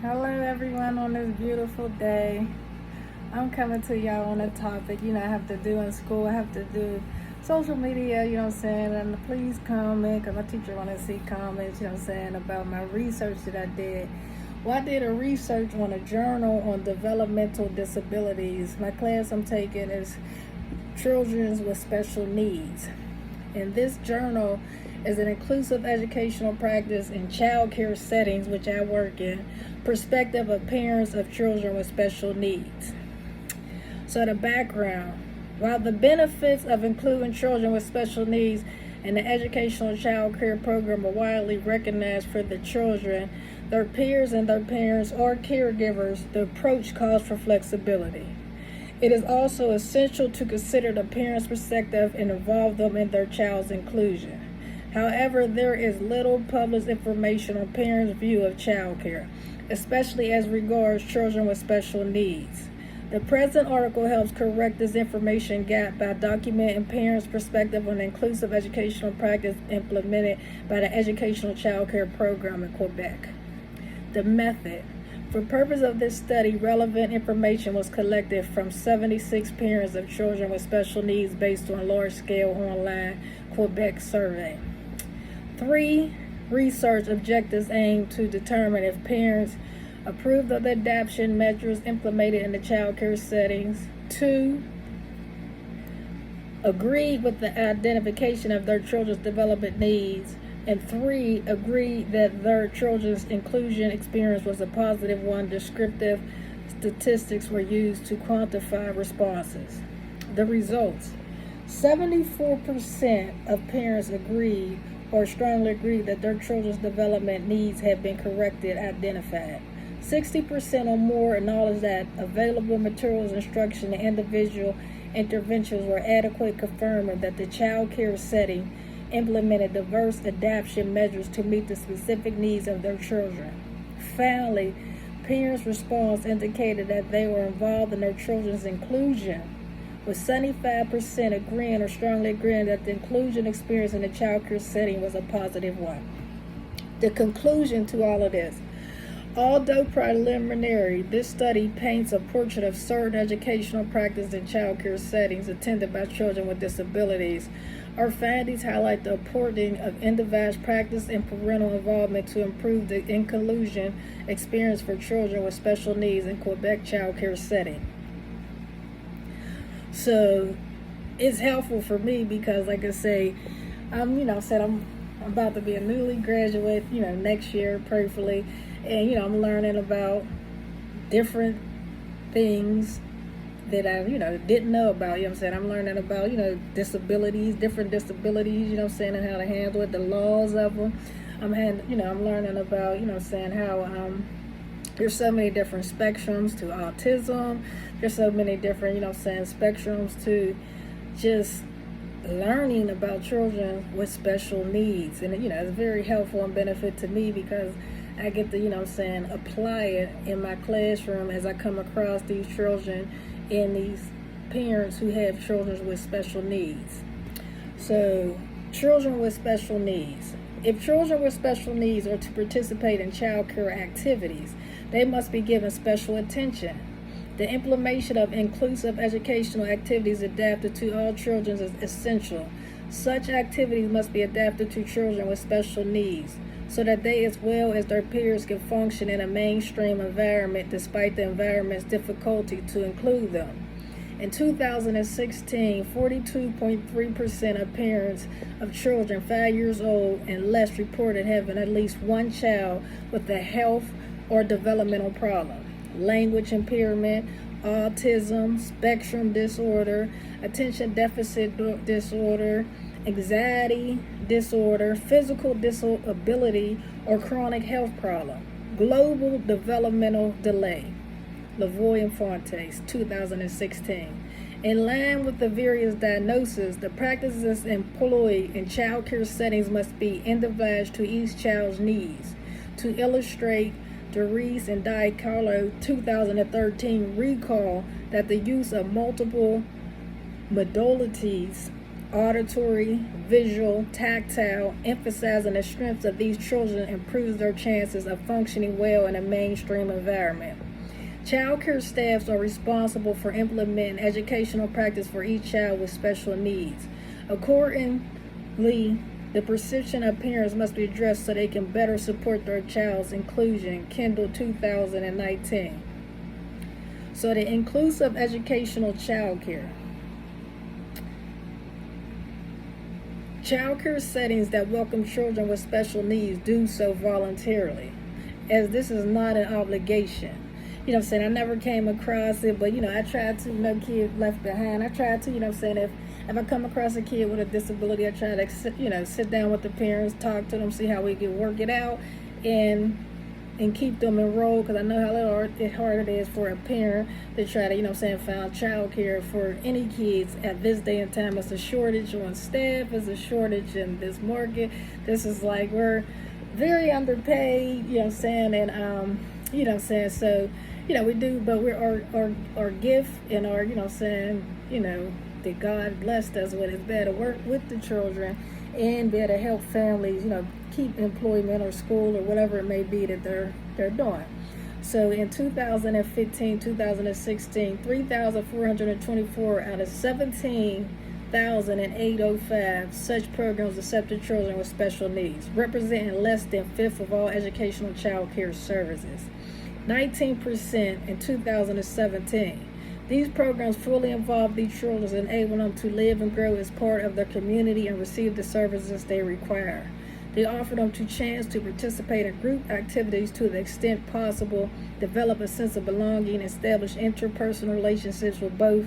Hello, everyone, on this beautiful day. I'm coming to y'all on a topic, I have to do in school. I have to do social media, and please comment because my teacher want to see comments, about my research that I did. Well, I did a research on a journal on developmental disabilities. My class I'm taking is Children with Special Needs. And this journal is an inclusive educational practice in child care settings, which I work in, perspective of parents of children with special needs. So the background. While the benefits of including children with special needs in the educational child care program are widely recognized for the children, their peers and their parents or caregivers, the approach calls for flexibility. It is also essential to consider the parent's perspective and involve them in their child's inclusion. However, there is little published information on parents' view of child care, especially as regards children with special needs. The present article helps correct this information gap by documenting parents' perspective on the inclusive educational practice implemented by the Educational Child Care Program in Quebec. The method. For purpose of this study, relevant information was collected from 76 parents of children with special needs based on a large-scale online Quebec survey. 3 research objectives aim to determine if parents approved of the adoption measures implemented in the child care settings. 2, agreed with the identification of their children's development needs. And 3, agreed that their children's inclusion experience was a positive one. Descriptive statistics were used to quantify responses. The results. 74% of parents agreed or strongly agreed that their children's development needs have been corrected, identified. 60% or more acknowledged that available materials, instruction, and individual interventions were adequate, confirming that the child care setting implemented diverse adoption measures to meet the specific needs of their children. Finally, parents' response indicated that they were involved in their children's inclusion, with 75% agreeing or strongly agreeing that the inclusion experience in the child care setting was a positive one. The conclusion to all of this. Although preliminary, this study paints a portrait of certain educational practice in child care settings attended by children with disabilities. Our findings highlight the importance of individualized practice and parental involvement to improve the inclusion experience for children with special needs in Quebec child care setting. So it's helpful for me because, like I say, I'm about to be a newly graduate, next year, prayerfully, and I'm learning about different things that I, didn't know about, I'm learning about, disabilities, different disabilities, and how to handle it, the laws of them. I'm learning about, how there's so many different spectrums to autism. There's so many different, spectrums to just learning about children with special needs. And, it's very helpful and benefit to me because I get to, apply it in my classroom as I come across these children and these parents who have children with special needs. So, children with special needs. If children with special needs are to participate in child care activities, they must be given special attention. The implementation of inclusive educational activities adapted to all children is essential. Such activities must be adapted to children with special needs so that they, as well as their peers, can function in a mainstream environment despite the environment's difficulty to include them. In 2016, 42.3% of parents of children 5 years old and less reported having at least one child with a health or developmental problem, language impairment, autism, spectrum disorder, attention deficit disorder, anxiety disorder, physical disability, or chronic health problem. Global developmental delay. Lavoie and Fontes, 2016. In line with the various diagnoses, the practices employed in child care settings must be individualized to each child's needs. To illustrate, Doris and DiCarlo, 2013, recall that the use of multiple modalities auditory, visual, tactile, emphasizing the strengths of these children improves their chances of functioning well in a mainstream environment. Child care staffs are responsible for implementing educational practice for each child with special needs. Accordingly, the perception of parents must be addressed so they can better support their child's inclusion. Kendall 2019. So the inclusive educational child care. Child care settings that welcome children with special needs do so voluntarily, as this is not an obligation. You know what I'm saying? I never came across it, but, I tried to, no kid left behind. I tried to, if I come across a kid with a disability, I try to, sit down with the parents, talk to them, see how we can work it out, and keep them enrolled, because I know how hard it is for a parent to try to, find child care for any kids at this day and time. It's a shortage on staff, it's a shortage in this market. This is like, we're very underpaid, and, so, we do, but we're our gift and our, that God blessed us with is better work with the children and be able to help families, keep employment or school or whatever it may be that they're doing. So in 2015, 2016, 3,424 out of 17,805 such programs accepted children with special needs, representing less than a fifth of all educational child care services. 19% in 2017. These programs fully involve these children, enabling them to live and grow as part of their community and receive the services they require. They offer them a chance to participate in group activities to the extent possible, develop a sense of belonging, establish interpersonal relationships with both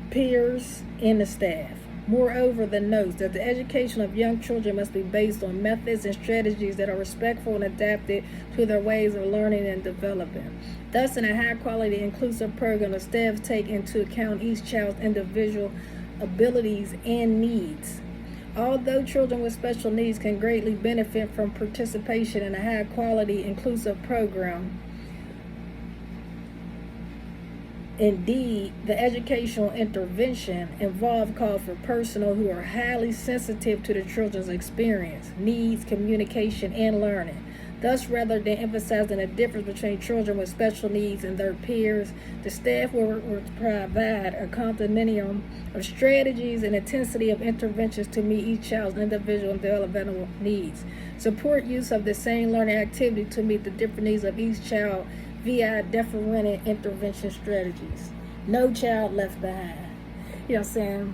peers and the staff. Moreover, the notes that the education of young children must be based on methods and strategies that are respectful and adapted to their ways of learning and developing. Thus, in a high-quality, inclusive program, the staff take into account each child's individual abilities and needs. Although children with special needs can greatly benefit from participation in a high-quality, inclusive program, indeed, the educational intervention involved call for personnel who are highly sensitive to the children's experience, needs, communication, and learning. Thus, rather than emphasizing the difference between children with special needs and their peers, the staff will provide a continuum of strategies and intensity of interventions to meet each child's individual and developmental needs. Support use of the same learning activity to meet the different needs of each child via differentiated intervention strategies. No child left behind.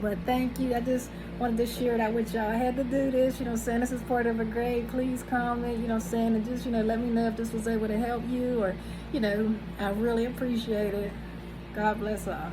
But thank you. I just wanted to share that with y'all. I had to do this, This is part of a grade. Please comment, and just, let me know if this was able to help you or, I really appreciate it. God bless all.